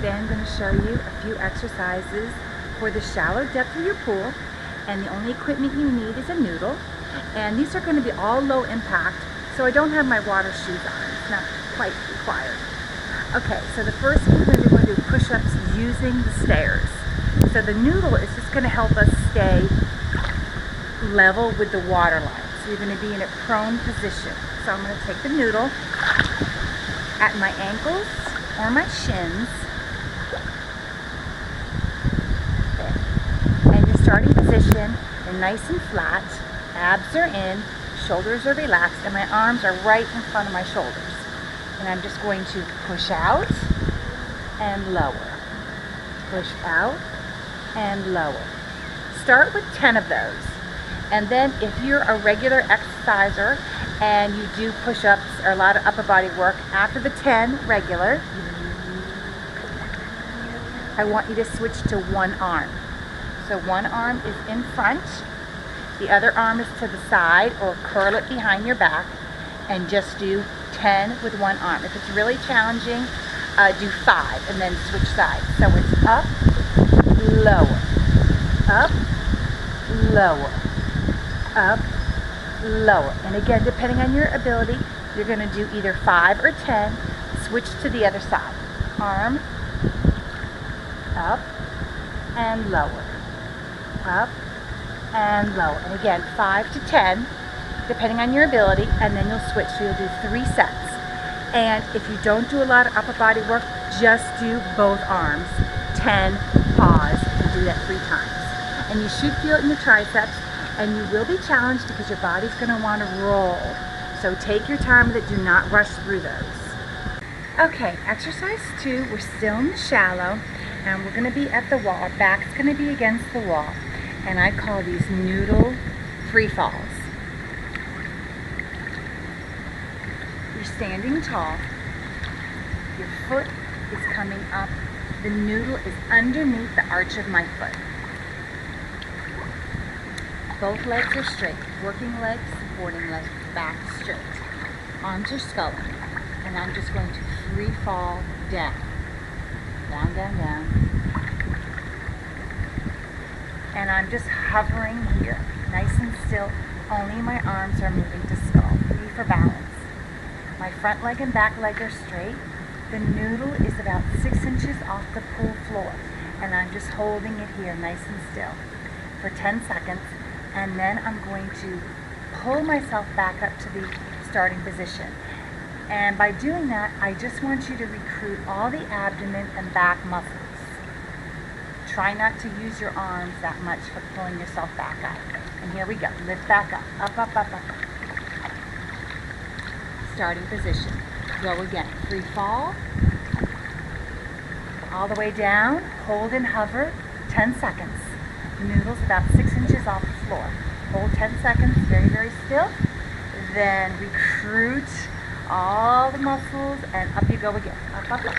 Today I'm going to show you a few exercises for the shallow depth of your pool, and the only equipment you need is a noodle, and these are going to be all low impact, so I don't have my water shoes on. It's not quite required. Okay, so the first thing we're going to do push-ups using the stairs. So the noodle is just going to help us stay level with the water line. So you're going to be in a prone position. So I'm going to take the noodle at my ankles or my shins. Okay. And your starting position is nice and flat. Abs are in, shoulders are relaxed, and my arms are right in front of my shoulders. And I'm just going to push out and lower. Push out and lower. Start with 10 of those. And then if you're a regular exerciser and you do push-ups or a lot of upper body work, after the 10 regular, I want you to switch to one arm. So one arm is in front, the other arm is to the side, or curl it behind your back, and just do 10 with one arm. If it's really challenging, do 5 and then switch sides. So it's up, lower, up, lower, up, lower. And again, depending on your ability, you're going to do either 5 or 10. Switch to the other side. Arm, up, and lower, up, and lower. And again, 5 to 10, depending on your ability, and then you'll switch. So you'll do 3 sets. And if you don't do a lot of upper body work, just do both arms. 10, pause, and do that 3 times. And you should feel it in your triceps, and you will be challenged because your body's going to want to roll. So take your time with it. Do not rush through those. Okay, exercise 2, we're still in the shallow, and we're going to be at the wall. Our back's going to be against the wall, and I call these noodle free falls. You're standing tall, your foot is coming up, the noodle is underneath the arch of my foot. Both legs are straight, working legs, supporting legs, back straight. Arms are sculling, and I'm just going to free fall down. Down, down, down. And I'm just hovering here, nice and still. Only my arms are moving to skull. 3 for balance. My front leg and back leg are straight. The noodle is about 6 inches off the pool floor, and I'm just holding it here nice and still for 10 seconds, and then I'm going to pull myself back up to the starting position. And by doing that, I just want you to recruit all the abdomen and back muscles. Try not to use your arms that much for pulling yourself back up. And here we go. Lift back up. Up, up, up, up, up. Starting position. Go again. Free fall. All the way down. Hold and hover. 10 seconds. Noodles about 6 inches off the floor. Hold 10 seconds. Very, very still. Then recruit all the muscles, and up you go again. Up, up, up.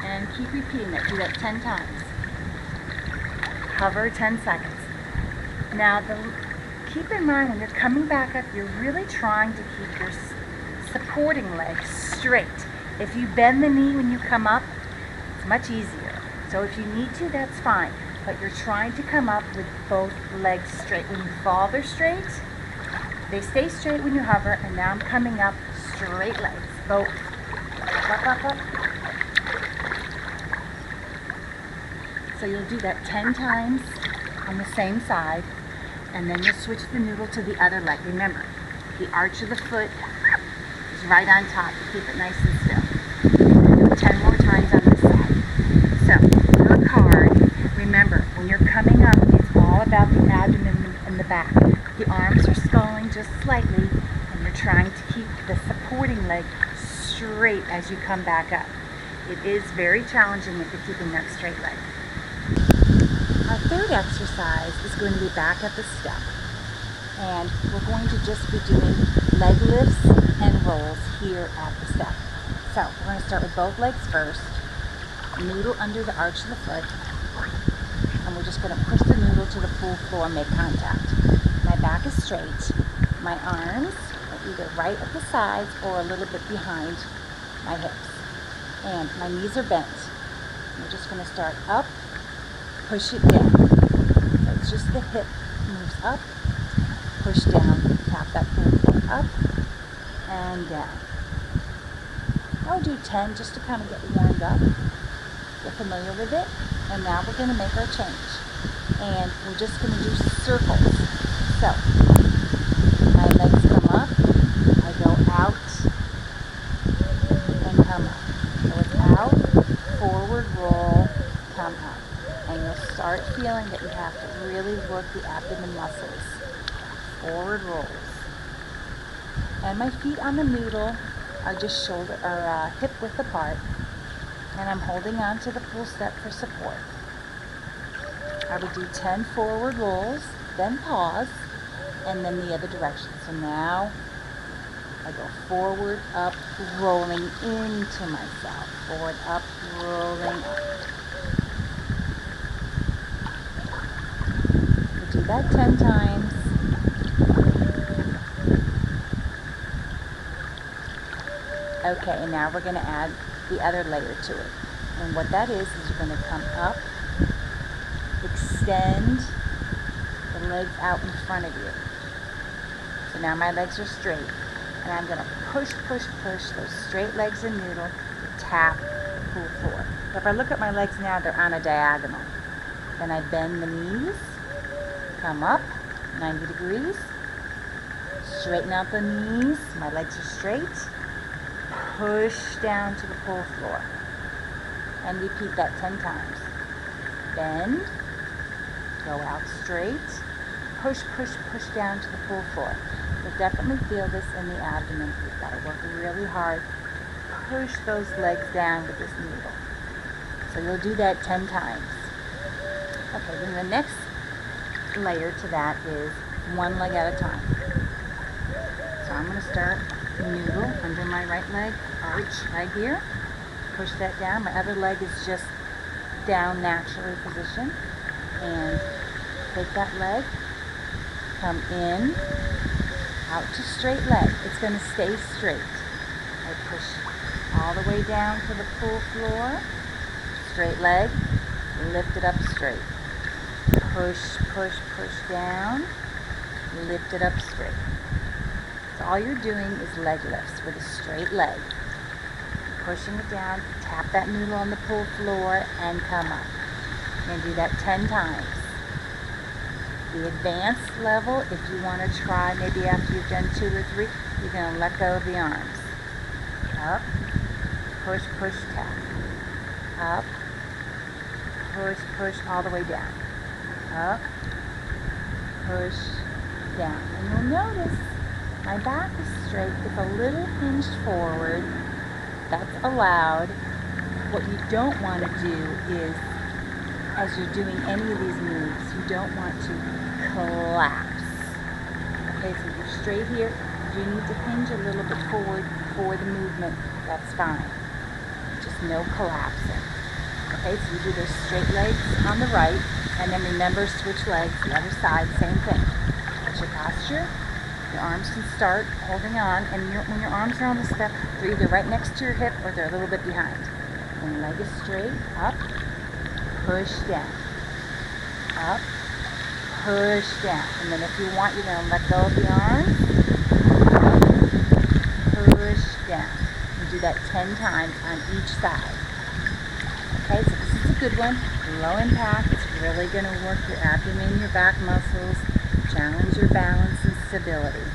And keep repeating that. Do that 10 times. Hover 10 seconds. Now, keep in mind when you're coming back up, you're really trying to keep your supporting leg straight. If you bend the knee when you come up, it's much easier. So if you need to, that's fine. But you're trying to come up with both legs straight. When you fall, they're straight. They stay straight when you hover, and now I'm coming up, straight legs, both. Up, up, up. So you'll do that 10 times on the same side, and then you'll switch the noodle to the other leg. Remember, the arch of the foot is right on top. Keep it nice and still. Do it 10 more times on this side. So, work hard. Remember, when you're coming up, it's all about the abdomen and the back. The arms are sculling just slightly, and you're trying to keep the supporting leg straight as you come back up. It is very challenging if you're keeping that straight leg. Our third exercise is going to be back at the step. And we're going to just be doing leg lifts and rolls here at the step. So we're going to start with both legs first. Noodle under the arch of the foot. And we're just going to push the noodle to the pool floor and make contact. My back is straight. My arms are either right at the sides or a little bit behind my hips. And my knees are bent. We're just going to start up, push it down. So it's just the hip moves up, push down, tap that pool floor up and down. I'll do 10 just to kind of get warmed up, get familiar with it. And now we're going to make our change. And we're just going to do circles. So my legs come up, I go out and come up. So it's out, forward roll, come up. And you'll start feeling that you have to really work the abdomen muscles. Forward rolls. And my feet on the noodle are just hip width apart. And I'm holding on to the full step for support. I would do 10 forward rolls, then pause, and then the other direction. So now I go forward, up, rolling into myself. Forward, up, rolling up. We'll do that 10 times. Okay, and now we're going to add the other layer to it. And what that is you're going to come up, extend the legs out in front of you. So now my legs are straight. And I'm going to push those straight legs and noodle to tap the pool floor. So if I look at my legs now, they're on a diagonal. Then I bend the knees, come up 90 degrees, straighten out the knees, my legs are straight, push down to the pool floor. And repeat that 10 times. Bend, go out straight, push down to the pool floor. You'll definitely feel this in the abdomen. You've got to work really hard. Push those legs down with this needle. So you'll do that 10 times. Okay, then the next layer to that is one leg at a time. So I'm going to start noodle under my right leg, arch right here. Push that down. My other leg is just down naturally positioned. And take that leg, come in, out to straight leg. It's going to stay straight. I push all the way down to the pool floor. Straight leg, lift it up straight. Push down, lift it up straight. So all you're doing is leg lifts with a straight leg. Pushing it down, tap that noodle on the pool floor and come up. And do that 10 times. The advanced level, if you want to try, maybe after you've done 2 or 3, you're going to let go of the arms. Up, push, tap. Up, push, all the way down. Up, push, down. And you'll notice my back is straight. It's a little hinged forward. That's allowed. What you don't want to do is, as you're doing any of these moves, you don't want to collapse. Okay, so you're straight here. You need to hinge a little bit forward for the movement. That's fine. Just no collapsing. Okay, so you do those straight legs on the right, and then remember, switch legs, the other side, same thing. That's your posture. Your arms can start holding on, and when your arms are on the step, they're either right next to your hip or they're a little bit behind. When your leg is straight, up, push down. Up, push down. And then if you want, you're going to let go of the arms. Up, push down. You do that 10 times on each side. Okay, so this is a good one. Low impact. It's really going to work your abdomen, your back muscles, challenge your balance and stability.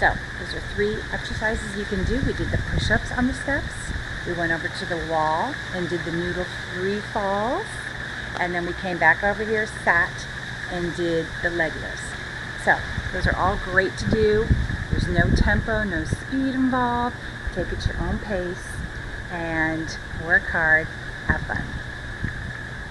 So, those are 3 exercises you can do. We did the push-ups on the steps. We went over to the wall and did the noodle Freefalls. And then we came back over here, sat, and did the leg lifts. So, those are all great to do. There's no tempo, no speed involved. Take it at your own pace and work hard. Have fun.